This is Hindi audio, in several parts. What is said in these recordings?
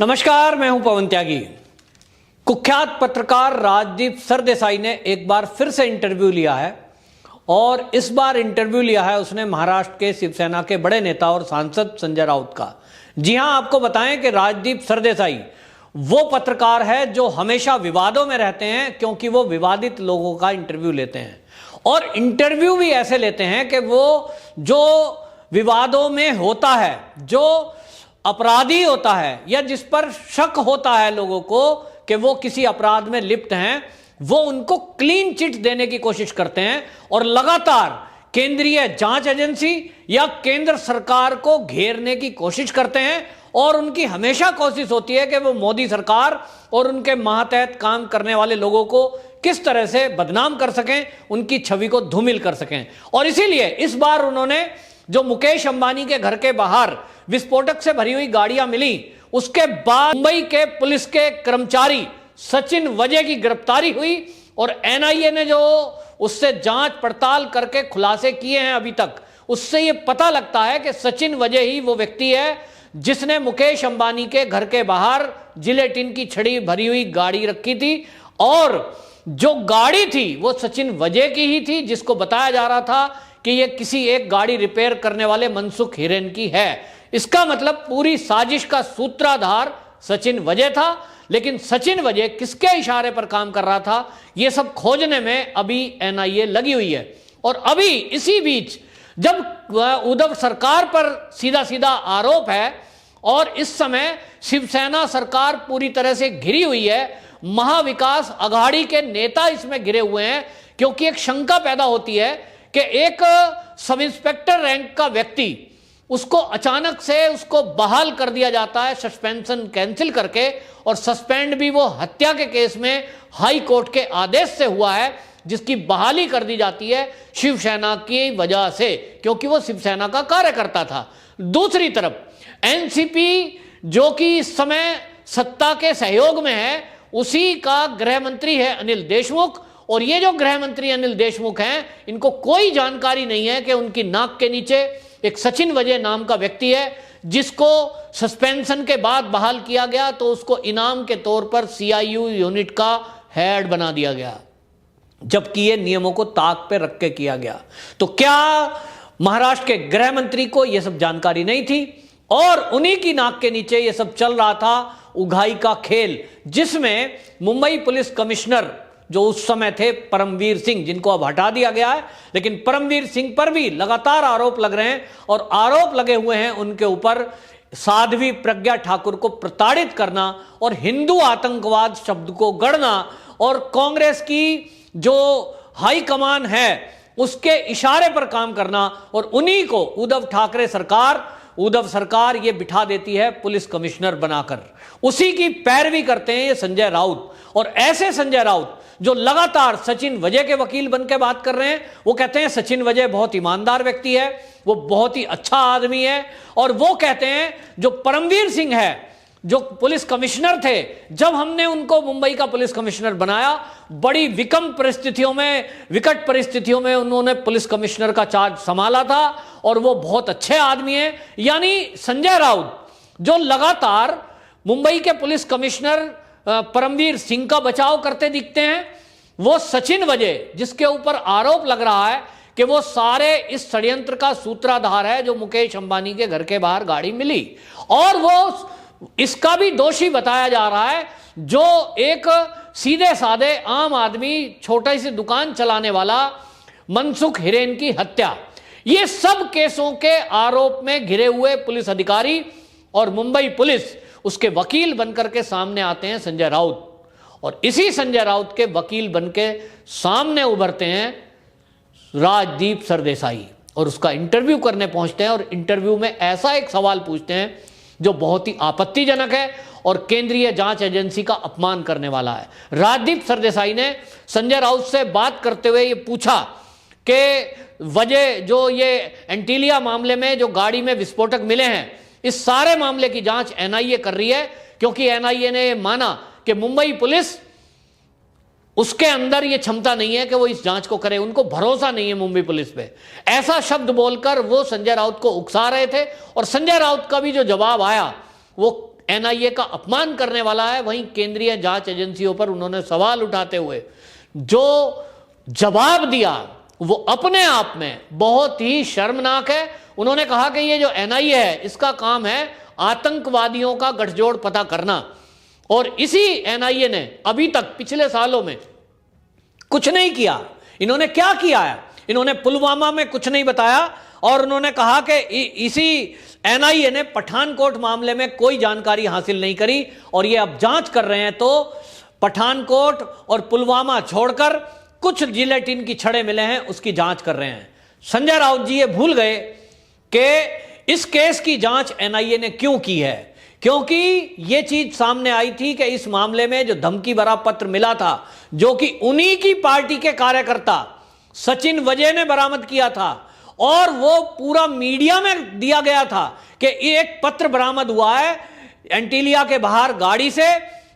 नमस्कार, मैं हूं पवन त्यागी। कुख्यात पत्रकार राजदीप सरदेसाई ने एक बार फिर से इंटरव्यू लिया है और इस बार इंटरव्यू लिया है उसने महाराष्ट्र के शिवसेना के बड़े नेता और सांसद संजय राउत का। जी हां, आपको बताएं कि राजदीप सरदेसाई वो पत्रकार है जो हमेशा विवादों में रहते हैं, क्योंकि वो विवादित लोगों का इंटरव्यू लेते हैं और इंटरव्यू भी ऐसे लेते हैं कि वो जो विवादों में होता है, जो अपराधी होता है या जिस पर शक होता है लोगों को कि वो किसी अपराध में लिप्त हैं, वो उनको क्लीन चिट देने की कोशिश करते हैं और लगातार केंद्रीय जांच एजेंसी या केंद्र सरकार को घेरने की कोशिश करते हैं और उनकी हमेशा कोशिश होती है कि वो मोदी सरकार और उनके मातहत काम करने वाले लोगों को किस तरह से बदनाम कर सकें, उनकी छवि को धूमिल कर सकें। और इसीलिए इस बार उन्होंने जो मुकेश अंबानी के घर के बाहर विस्फोटक से भरी हुई गाड़ियां मिली, उसके बाद मुंबई के पुलिस के कर्मचारी सचिन वजे की गिरफ्तारी हुई और एनआईए ने जो उससे जांच पड़ताल करके खुलासे किए हैं अभी तक, उससे यह पता लगता है कि सचिन वजे ही वो व्यक्ति है जिसने मुकेश अंबानी के घर के बाहर जिलेटिन की छड़ी भरी हुई गाड़ी रखी थी और जो गाड़ी थी वो सचिन वजे की ही थी, जिसको बताया जा रहा था कि ये किसी एक गाड़ी रिपेयर करने वाले मनसुख हिरेन की है। इसका मतलब पूरी साजिश का सूत्रधार सचिन वजे था। लेकिन सचिन वजे किसके इशारे पर काम कर रहा था, यह सब खोजने में अभी एनआईए लगी हुई है। और अभी इसी बीच जब उद्धव सरकार पर सीधा सीधा आरोप है और इस समय शिवसेना सरकार पूरी तरह से घिरी हुई है, महाविकास अघाड़ी के नेता इसमें घिरे हुए हैं, क्योंकि एक शंका पैदा होती है कि एक सब इंस्पेक्टर रैंक का व्यक्ति, उसको अचानक से उसको बहाल कर दिया जाता है सस्पेंशन कैंसिल करके, और सस्पेंड भी वो हत्या के केस में हाई कोर्ट के आदेश से हुआ है, जिसकी बहाली कर दी जाती है शिवसेना की वजह से, क्योंकि वो शिवसेना का कार्यकर्ता था। दूसरी तरफ एनसीपी जो कि इस समय सत्ता के सहयोग में है, उसी का गृह मंत्री है अनिल देशमुख, और ये जो गृह मंत्री अनिल देशमुख हैं, इनको कोई जानकारी नहीं है कि उनकी नाक के नीचे एक सचिन वजे नाम का व्यक्ति है जिसको सस्पेंशन के बाद बहाल किया गया, तो उसको इनाम के तौर पर सीआईयू यूनिट का हेड बना दिया गया, जबकि ये नियमों को ताक पे रख के किया गया। तो क्या महाराष्ट्र के गृह मंत्री को यह सब जानकारी नहीं थी और उन्हीं की नाक के नीचे यह सब चल रहा था, उघाई का खेल, जिसमें मुंबई पुलिस कमिश्नर जो उस समय थे परमवीर सिंह, जिनको अब हटा दिया गया है, लेकिन परमवीर सिंह पर भी लगातार आरोप लग रहे हैं और आरोप लगे हुए हैं उनके ऊपर साध्वी प्रज्ञा ठाकुर को प्रताड़ित करना और हिंदू आतंकवाद शब्द को गढ़ना और कांग्रेस की जो हाई कमान है उसके इशारे पर काम करना, और उन्हीं को उद्धव सरकार ये बिठा देती है पुलिस कमिश्नर बनाकर। उसी की पैरवी करते हैं ये संजय राउत, और ऐसे संजय राउत जो लगातार सचिन वजे के वकील बन के बात कर रहे हैं। वो कहते हैं सचिन वजे बहुत ईमानदार व्यक्ति है, वो बहुत ही अच्छा आदमी है, और वो कहते हैं जो परमवीर सिंह है जो पुलिस कमिश्नर थे, जब हमने उनको मुंबई का पुलिस कमिश्नर बनाया, बड़ी विकट परिस्थितियों में उन्होंने पुलिस कमिश्नर का चार्ज संभाला था और वो बहुत अच्छे आदमी हैं। यानी संजय राउत जो लगातार मुंबई के पुलिस कमिश्नर परमवीर सिंह का बचाव करते दिखते हैं, वो सचिन वजे जिसके ऊपर आरोप लग रहा है कि वो सारे इस षड्यंत्र का सूत्रधार है, जो मुकेश अंबानी के घर के बाहर गाड़ी मिली, और वो इसका भी दोषी बताया जा रहा है जो एक सीधे साधे आम आदमी, छोटी सी दुकान चलाने वाला मनसुख हिरेन की हत्या। ये सब केसों के आरोप में घिरे हुए पुलिस अधिकारी और मुंबई पुलिस उसके वकील बनकर के सामने आते हैं संजय राउत, और इसी संजय राउत के वकील बनके सामने उभरते हैं राजदीप सरदेसाई और उसका इंटरव्यू करने पहुंचते हैं, और इंटरव्यू में ऐसा एक सवाल पूछते हैं जो बहुत ही आपत्तिजनक है और केंद्रीय जांच एजेंसी का अपमान करने वाला है। राजदीप सरदेसाई ने संजय राउत से बात करते हुए ये पूछा कि वजह जो ये एंटीलिया मामले में जो गाड़ी में विस्फोटक मिले हैं, इस सारे मामले की जांच एनआईए कर रही है, क्योंकि एनआईए ने माना कि मुंबई पुलिस उसके अंदर यह क्षमता नहीं है कि वो इस जांच को करे, उनको भरोसा नहीं है मुंबई पुलिस पे। ऐसा शब्द बोलकर वो संजय राउत को उकसा रहे थे, और संजय राउत का भी जो जवाब आया वो एनआईए का अपमान करने वाला है, वहीं केंद्रीय जांच एजेंसियों पर उन्होंने सवाल उठाते हुए जो जवाब दिया वो अपने आप में बहुत ही शर्मनाक है। उन्होंने कहा कि ये जो एनआईए है इसका काम है आतंकवादियों का गठजोड़ पता करना, और इसी एनआईए ने अभी तक पिछले सालों में कुछ नहीं किया। इन्होंने क्या किया है? इन्होंने पुलवामा में कुछ नहीं बताया, और उन्होंने कहा कि इसी एनआईए ने पठानकोट मामले में कोई जानकारी हासिल नहीं करी, और ये अब जांच कर रहे हैं तो पठानकोट और पुलवामा छोड़कर कुछ जिलेटिन की छड़े मिले हैं उसकी जांच कर रहे हैं। संजय राउत जी ये भूल गए कि इस केस की जांच एनआईए ने क्यों की है, क्योंकि यह चीज सामने आई थी कि इस मामले में जो धमकी भरा पत्र मिला था, जो कि उन्हीं की पार्टी के कार्यकर्ता सचिन वजय ने बरामद किया था, और वो पूरा मीडिया में दिया गया था कि एक पत्र बरामद हुआ है एंटीलिया के बाहर गाड़ी से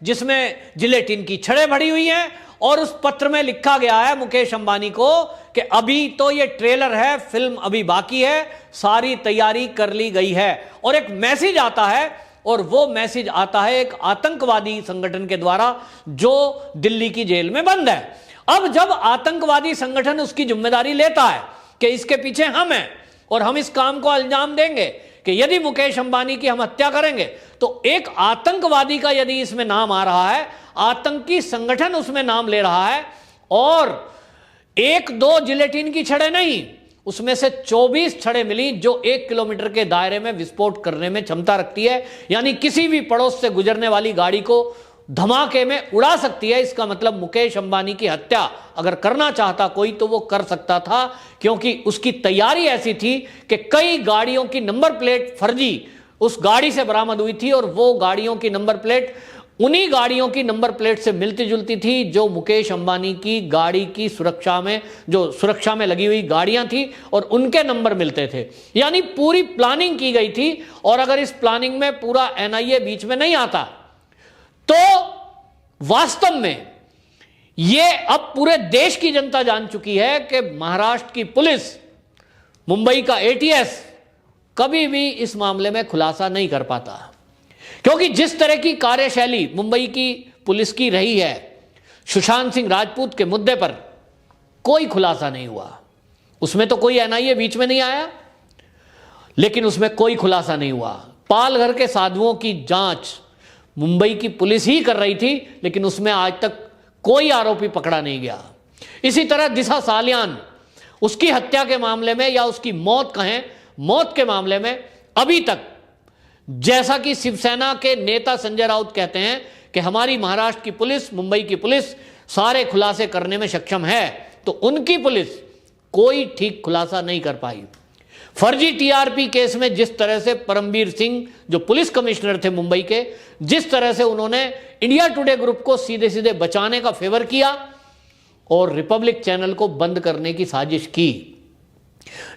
जिसमें जिलेटिन की छड़ें भरी हुई हैं, और उस पत्र में लिखा गया है मुकेश अंबानी को कि अभी तो ये ट्रेलर है, फिल्म अभी बाकी है, सारी तैयारी कर ली गई है। और एक मैसेज आता है, और वो मैसेज आता है एक आतंकवादी संगठन के द्वारा जो दिल्ली की जेल में बंद है। अब जब आतंकवादी संगठन उसकी जिम्मेदारी लेता है कि इसके पीछे हम हैं और हम इस काम को अंजाम देंगे कि यदि मुकेश अंबानी की हम हत्या करेंगे, तो एक आतंकवादी का यदि इसमें नाम आ रहा है, आतंकी संगठन उसमें नाम ले रहा है, और एक दो जिलेटिन की छड़ें नहीं, उसमें से 24 छड़ें मिली जो 1 किलोमीटर के दायरे में विस्फोट करने में क्षमता रखती है, यानी किसी भी पड़ोस से गुजरने वाली गाड़ी को धमाके में उड़ा सकती है। इसका मतलब मुकेश अंबानी की हत्या अगर करना चाहता कोई तो वो कर सकता था, क्योंकि उसकी तैयारी ऐसी थी कि कई गाड़ियों की नंबर प्लेट फर्जी उस गाड़ी से बरामद हुई थी, और वो गाड़ियों की नंबर प्लेट उन्हीं गाड़ियों की नंबर प्लेट से मिलती जुलती थी जो मुकेश अंबानी की गाड़ी की सुरक्षा में लगी हुई गाड़ियां थी, और उनके नंबर मिलते थे। यानी पूरी प्लानिंग की गई थी, और अगर इस प्लानिंग में पूरा एनआईए बीच में नहीं आता तो वास्तव में यह अब पूरे देश की जनता जान चुकी है कि महाराष्ट्र की पुलिस, मुंबई का एटीएस कभी भी इस मामले में खुलासा नहीं कर पाता, क्योंकि जिस तरह की कार्यशैली मुंबई की पुलिस की रही है, सुशांत सिंह राजपूत के मुद्दे पर कोई खुलासा नहीं हुआ। उसमें तो कोई एनआईए बीच में नहीं आया, लेकिन उसमें कोई खुलासा नहीं हुआ। पालघर के साधुओं की जांच मुंबई की पुलिस ही कर रही थी, लेकिन उसमें आज तक कोई आरोपी पकड़ा नहीं गया। इसी तरह दिशा सालियान, उसकी हत्या के मामले में या उसकी मौत कहें, मौत के मामले में अभी तक, जैसा कि शिवसेना के नेता संजय राउत कहते हैं कि हमारी महाराष्ट्र की पुलिस, मुंबई की पुलिस सारे खुलासे करने में सक्षम है, तो उनकी पुलिस कोई ठीक खुलासा नहीं कर पाई। फर्जी टीआरपी केस में जिस तरह से परमबीर सिंह जो पुलिस कमिश्नर थे मुंबई के, जिस तरह से उन्होंने इंडिया टुडे ग्रुप को सीधे सीधे बचाने का फेवर किया और रिपब्लिक चैनल को बंद करने की साजिश की,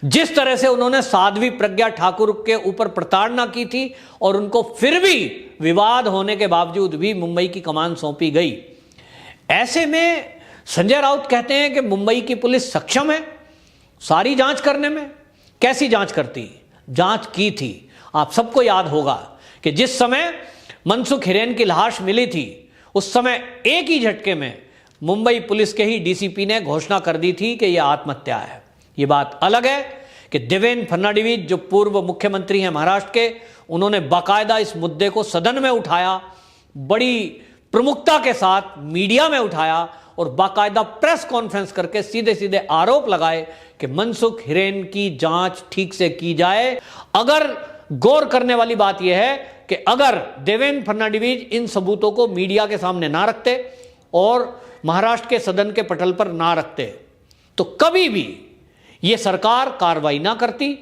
जिस तरह से उन्होंने साध्वी प्रज्ञा ठाकुर के ऊपर प्रताड़ना की थी और उनको फिर भी विवाद होने के बावजूद भी मुंबई की कमान सौंपी गई, ऐसे में संजय राउत कहते हैं कि मुंबई की पुलिस सक्षम है सारी जांच करने में। कैसी जांच करती? जांच की थी। आप सबको याद होगा कि जिस समय मनसुख हिरेन की लाश मिली थी, उस समय एक ही झटके में मुंबई पुलिस के ही डीसीपी ने घोषणा कर दी थी कि यह आत्महत्या है। ये बात अलग है कि देवेंद्र फडणवीस जो पूर्व मुख्यमंत्री हैं महाराष्ट्र के, उन्होंने बाकायदा इस मुद्दे को सदन में उठाया, बड़ी प्रमुखता के साथ मीडिया में उठाया और बाकायदा प्रेस कॉन्फ्रेंस करके सीधे सीधे आरोप लगाए कि मनसुख हिरेन की जांच ठीक से की जाए। अगर गौर करने वाली बात यह है कि अगर देवेंद्र फडणवीस इन सबूतों को मीडिया के सामने ना रखते और महाराष्ट्र के सदन के पटल पर ना रखते, तो कभी भी यह सरकार कार्रवाई ना करती।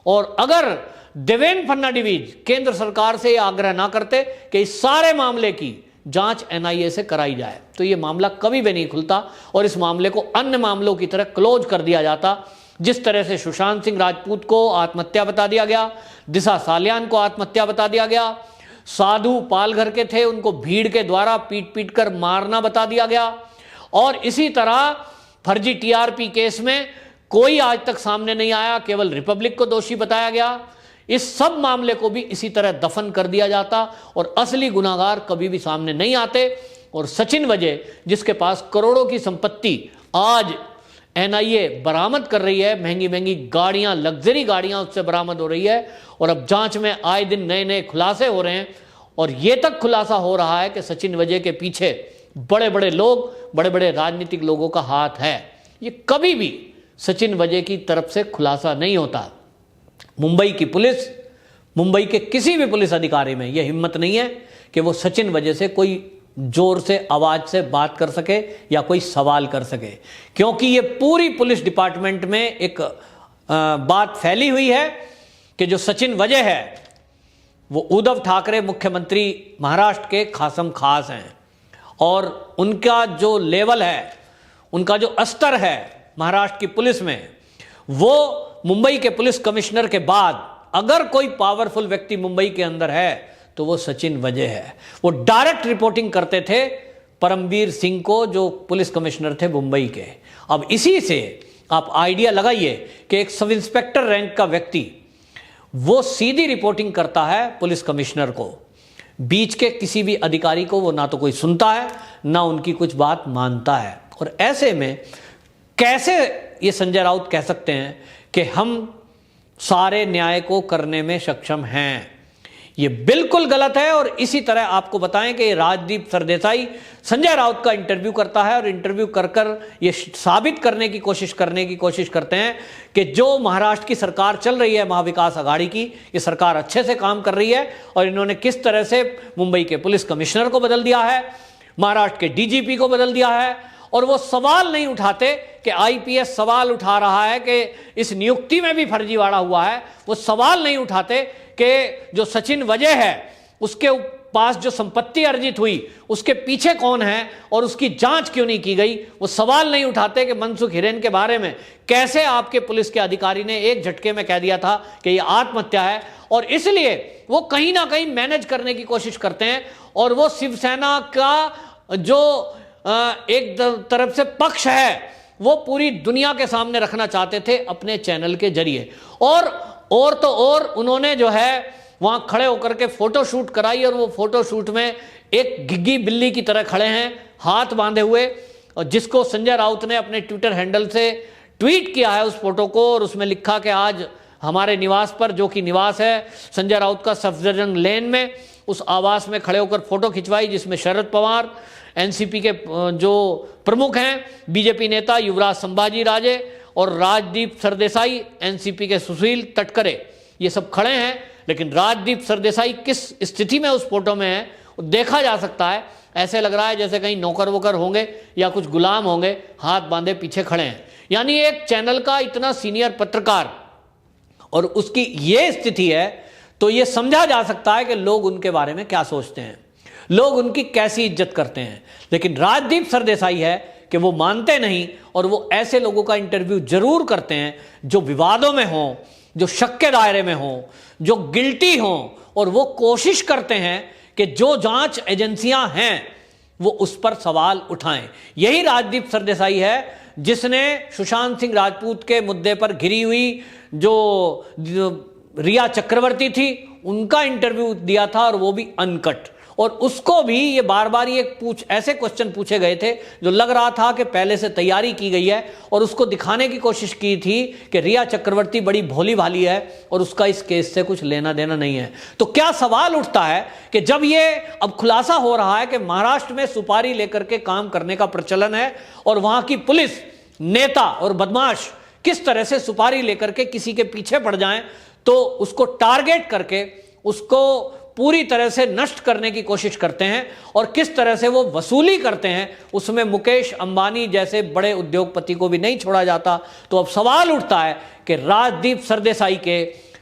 और अगर देवेंद्र फडणवीस केंद्र सरकार से यह आग्रह ना करते कि इस सारे मामले की जांच एनआईए से कराई जाए, तो यह मामला कभी भी नहीं खुलता और इस मामले को अन्य मामलों की तरह क्लोज कर दिया जाता। जिस तरह से सुशांत सिंह राजपूत को आत्महत्या बता दिया गया, दिशा सालियान को आत्महत्या बता दिया गया, साधु पालघर के थे उनको भीड़ के द्वारा पीट पीट कर मारना बता दिया गया, और इसी तरह फर्जी टीआरपी केस में कोई आज तक सामने नहीं आया, केवल रिपब्लिक को दोषी बताया गया। इस सब मामले को भी इसी तरह दफन कर दिया जाता और असली गुनाहगार कभी भी सामने नहीं आते। और सचिन वजह, जिसके पास करोड़ों की संपत्ति आज एनआईए बरामद कर रही है, महंगी महंगी गाड़ियां, लग्जरी गाड़ियां उससे बरामद हो रही है, और अब जांच में आए दिन नए नए खुलासे हो रहे हैं। और ये तक खुलासा हो रहा है कि सचिन वजह के पीछे बड़े बड़े लोग, बड़े बड़े राजनीतिक लोगों का हाथ है। ये कभी भी सचिन वजह की तरफ से खुलासा नहीं होता। मुंबई की पुलिस, मुंबई के किसी भी पुलिस अधिकारी में यह हिम्मत नहीं है कि वो सचिन वजह से कोई जोर से आवाज से बात कर सके या कोई सवाल कर सके, क्योंकि ये पूरी पुलिस डिपार्टमेंट में एक बात फैली हुई है कि जो सचिन वजह है वो उद्धव ठाकरे मुख्यमंत्री महाराष्ट्र के खासम खास हैं, और उनका जो लेवल है, उनका जो स्तर है महाराष्ट्र की पुलिस में, वो मुंबई के पुलिस कमिश्नर के बाद अगर कोई पावरफुल व्यक्ति मुंबई के अंदर है तो वो सचिन वजह है। वो डायरेक्ट रिपोर्टिंग करते थे परमवीर सिंह को, जो पुलिस कमिश्नर थे मुंबई के। अब इसी से आप आइडिया लगाइए कि एक सब इंस्पेक्टर रैंक का व्यक्ति वो सीधी रिपोर्टिंग करता है पुलिस कमिश्नर को, बीच के किसी भी अधिकारी को वो ना तो कोई सुनता है ना उनकी कुछ बात मानता है। और ऐसे में कैसे ये संजय राउत कह सकते हैं कि हम सारे न्याय को करने में सक्षम हैं? ये बिल्कुल गलत है। और इसी तरह आपको बताएं कि राजदीप सरदेसाई संजय राउत का इंटरव्यू करता है, और इंटरव्यू कर कर ये साबित करने की कोशिश करते हैं कि जो महाराष्ट्र की सरकार चल रही है, महाविकास आघाड़ी की, ये सरकार अच्छे से काम कर रही है, और इन्होंने किस तरह से मुंबई के पुलिस कमिश्नर को बदल दिया है, महाराष्ट्र के डीजीपी को बदल दिया है। और वो सवाल नहीं उठाते कि आईपीएस सवाल उठा रहा है कि इस नियुक्ति में भी फर्जीवाड़ा हुआ है। वो सवाल नहीं उठाते कि जो सचिन वजह है उसके पास जो संपत्ति अर्जित हुई उसके पीछे कौन है और उसकी जांच क्यों नहीं की गई। वो सवाल नहीं उठाते कि मनसुख हिरेन के बारे में कैसे आपके पुलिस के अधिकारी ने एक झटके में कह दिया था कि ये आत्महत्या है, और इसलिए वो कहीं ना कहीं मैनेज करने की कोशिश करते हैं। और वो शिवसेना का जो एक तरफ से पक्ष है वो पूरी दुनिया के सामने रखना चाहते थे अपने चैनल के जरिए। और उन्होंने जो है वहां खड़े होकर के फोटो शूट कराई, और वो फोटो शूट में एक गिग्गी बिल्ली की तरह खड़े हैं हाथ बांधे हुए, और जिसको संजय राउत ने अपने ट्विटर हैंडल से ट्वीट किया है उस फोटो को, और उसमें लिखा कि आज हमारे निवास पर, जो कि निवास है संजय राउत का सफदरजंग लेन में, उस आवास में खड़े होकर फोटो खिंचवाई, जिसमें शरद पवार, एनसीपी के जो प्रमुख हैं, बीजेपी नेता युवराज संभाजी राजे और राजदीप सरदेसाई, एनसीपी के सुशील तटकरे, ये सब खड़े हैं। लेकिन राजदीप सरदेसाई किस स्थिति में उस फोटो में है देखा जा सकता है। ऐसे लग रहा है जैसे कहीं नौकर वोकर होंगे या कुछ गुलाम होंगे, हाथ बांधे पीछे खड़े हैं। यानी एक चैनल का इतना सीनियर पत्रकार और उसकी ये स्थिति है, तो ये समझा जा सकता है कि लोग उनके बारे में क्या सोचते हैं, लोग उनकी कैसी इज्जत करते हैं। लेकिन राजदीप सरदेसाई है कि वो मानते नहीं, और वो ऐसे लोगों का इंटरव्यू जरूर करते हैं जो विवादों में हों, जो शक के दायरे में हों, जो गिल्टी हों, और वो कोशिश करते हैं कि जो जांच एजेंसियां हैं वो उस पर सवाल उठाएं। यही राजदीप सरदेसाई है जिसने सुशांत सिंह राजपूत के मुद्दे पर घिरी हुई जो रिया चक्रवर्ती थी उनका इंटरव्यू दिया था, और वो भी अनकट। और उसको भी ये बार बार ये ऐसे क्वेश्चन पूछे गए थे जो लग रहा था कि पहले से तैयारी की गई है, और उसको दिखाने की कोशिश की थी कि रिया चक्रवर्ती बड़ी भोली भाली है और उसका इस केस से कुछ लेना देना नहीं है। तो क्या सवाल उठता है कि जब ये अब खुलासा हो रहा है कि महाराष्ट्र में सुपारी लेकर के काम करने का प्रचलन है, और वहां की पुलिस नेता और बदमाश किस तरह से सुपारी लेकर के किसी के पीछे पड़ जाएं तो उसको टारगेट करके उसको पूरी तरह से नष्ट करने की कोशिश करते हैं, और किस तरह से वो वसूली करते हैं, उसमें मुकेश अंबानी जैसे बड़े उद्योगपति को भी नहीं छोड़ा जाता। तो अब सवाल उठता है कि राजदीप सरदेसाई के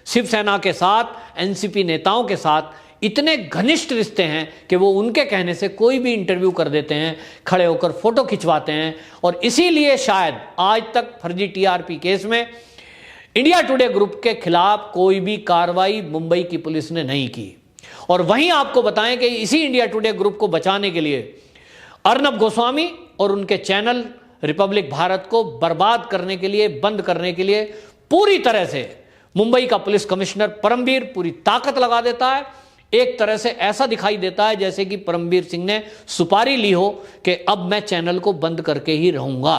शिवसेना के साथ, एनसीपी नेताओं के साथ इतने घनिष्ठ रिश्ते हैं कि वो उनके कहने से कोई भी इंटरव्यू कर देते हैं, खड़े होकर फोटो खिंचवाते हैं। और इसीलिए शायद आज तक फर्जी टीआरपी केस में इंडिया टुडे ग्रुप के खिलाफ कोई भी कार्रवाई मुंबई की पुलिस ने नहीं की। और वहीं आपको बताएं कि इसी इंडिया टुडे ग्रुप को बचाने के लिए अर्नब गोस्वामी और उनके चैनल रिपब्लिक भारत को बर्बाद करने के लिए, बंद करने के लिए पूरी तरह से मुंबई का पुलिस कमिश्नर परमबीर पूरी ताकत लगा देता है। एक तरह से ऐसा दिखाई देता है जैसे कि परमबीर सिंह ने सुपारी ली हो कि अब मैं चैनल को बंद करके ही रहूंगा।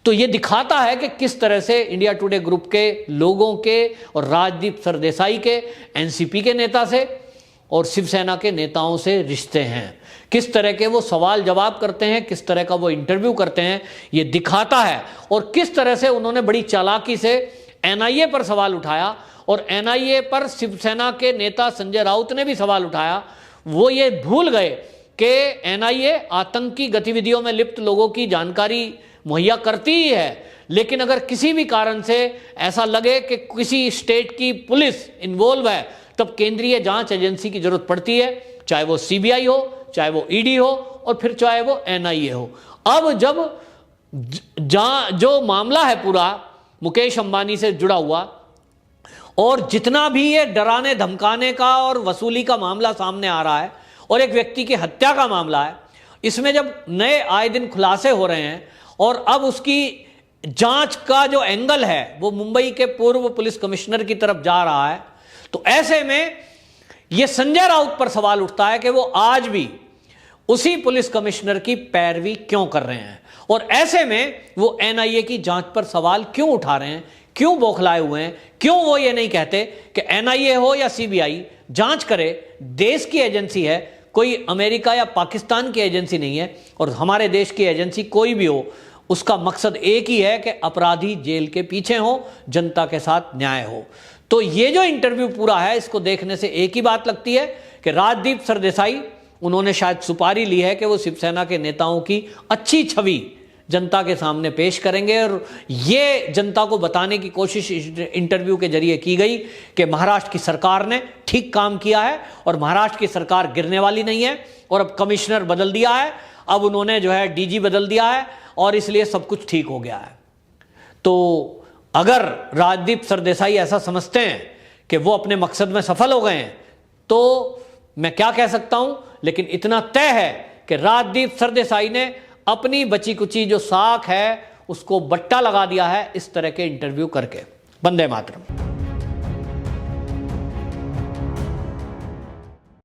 तो यह दिखाता है कि किस तरह से इंडिया टुडे ग्रुप के लोगों के और राजदीप सरदेसाई के, एनसीपी के नेता से और शिवसेना के नेताओं से रिश्ते हैं, किस तरह के वो सवाल जवाब करते हैं, किस तरह का वो इंटरव्यू करते हैं, ये दिखाता है। और किस तरह से उन्होंने बड़ी चालाकी से एनआईए पर सवाल उठाया और एनआईए पर शिवसेना के नेता संजय राउत ने भी सवाल उठाया। वो ये भूल गए कि एनआईए आतंकी गतिविधियों में लिप्त लोगों की जानकारी मुहैया करती ही है, लेकिन अगर किसी भी कारण से ऐसा लगे कि किसी स्टेट की पुलिस इन्वॉल्व है तब केंद्रीय जांच एजेंसी की जरूरत पड़ती है, चाहे वो सीबीआई हो, चाहे वो ईडी हो और फिर चाहे वो एनआईए हो। अब जब जो मामला है पूरा मुकेश अंबानी से जुड़ा हुआ और जितना भी ये डराने धमकाने का और वसूली का मामला सामने आ रहा है और एक व्यक्ति की हत्या का मामला है, इसमें जब नए आए दिन खुलासे हो रहे हैं और अब उसकी जांच का जो एंगल है वो मुंबई के पूर्व पुलिस कमिश्नर की तरफ जा रहा है, तो ऐसे में यह संजय राउत पर सवाल उठता है कि वो आज भी उसी पुलिस कमिश्नर की पैरवी क्यों कर रहे हैं और ऐसे में वो एनआईए की जांच पर सवाल क्यों उठा रहे हैं, क्यों बौखलाए हुए हैं, क्यों वो ये नहीं कहते कि एनआईए हो या सीबीआई जांच करे, देश की एजेंसी है, कोई अमेरिका या पाकिस्तान की एजेंसी नहीं है। और हमारे देश की एजेंसी कोई भी हो, उसका मकसद एक ही है कि अपराधी जेल के पीछे हो, जनता के साथ न्याय हो। तो ये जो इंटरव्यू पूरा है, इसको देखने से एक ही बात लगती है कि राजदीप सरदेसाई, उन्होंने शायद सुपारी ली है कि वो शिवसेना के नेताओं की अच्छी छवि जनता के सामने पेश करेंगे और ये जनता को बताने की कोशिश इंटरव्यू के जरिए की गई कि महाराष्ट्र की सरकार ने ठीक काम किया है और महाराष्ट्र की सरकार गिरने वाली नहीं है और अब कमिश्नर बदल दिया है, अब उन्होंने जो है डीजी बदल दिया है और इसलिए सब कुछ ठीक हो गया है। तो अगर राजदीप सरदेसाई ऐसा समझते हैं कि वो अपने मकसद में सफल हो गए हैं तो मैं क्या कह सकता हूं, लेकिन इतना तय है कि राजदीप सरदेसाई ने अपनी बची कुची जो साख है उसको बट्टा लगा दिया है इस तरह के इंटरव्यू करके। वंदे मातरम।